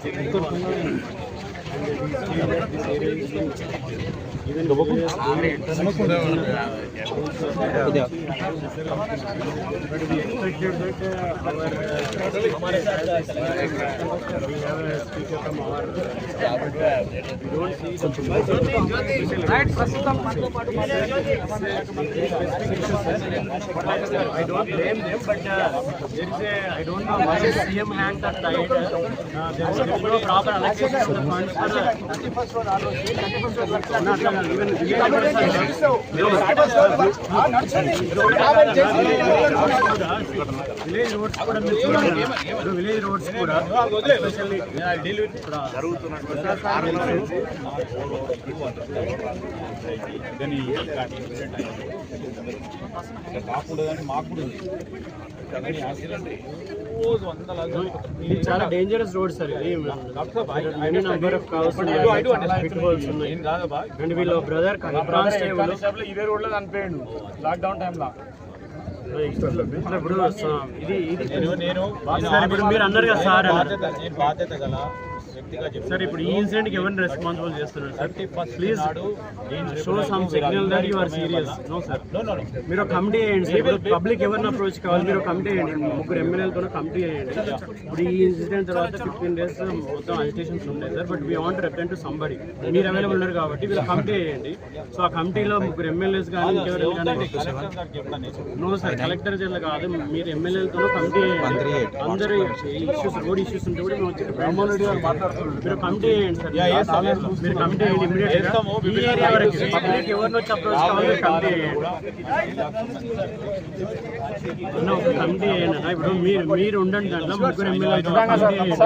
I don't blame them, but I don't know why CM hands are tied. There is no proper allocation of the funds for the 31st one. Even village roads kuda మీరు చూడండి. Village roads kuda especially I deal with ఇది చాలా dangerous road sir. ఇది number of cars and వీళ్ళ brother constable ఇదే road లో చనిపోయాడు lockdown టైంలో. ఇప్పుడు మీరు అన్నారు కదా సార్, బాధ్యత గల సార్ ఇప్పుడు ఈ ఇన్సిడెంట్ కి ఎవరిని రెస్పాన్సిబుల్ చేస్తున్నారు sir? Please show some signal that you are serious. No sir, మీరు కమిటీ చేయండి సార్. ఇప్పుడు పబ్లిక్ ఎవరిని అప్రోచ్ కావాలి, మీరు కమిటీ చేయండి. ముగ్గురు ఎమ్మెల్యేలతో కమిటీ చేయండి. ఇప్పుడు ఈ ఇన్సిడెంట్ తర్వాత 15 days మొత్తం అజిటేషన్స్ ఉన్నాయి sir. But we want represent to somebody. మీరు అవైలబుల్ ఉన్నారు కాబట్టి మీరు కమిటీ చేయండి. సో ఆ కమిటీలో ముగ్గురు ఎమ్మెల్యేస్ కానీ ఇంకెవరైనా కానీ. నో సార్, కలెక్టర్ జిల్లా కాదు, మీరు ఎమ్మెల్యేలతో కమిటీ చేయండి. అందరూ ఇష్యూస్, రోడ్ ఇష్యూస్ ఉంటే కూడా మేము వచ్చి మీరు కమిటీ చేయండి సార్. మీరు కమిటీ చేయండి ఇమీడియట్ గా. ఈ ఏరియా వరకు పబ్లిక్ ఎవరిని వచ్చి అప్రోచ్ కావాలి కమిటీ చేయండి. కమిటీ చేయండి. ఇప్పుడు మీరు ఉండండి, దాంట్లో ముగ్గురు ఎమ్మెల్యేలతో కమిటీ చేయండి.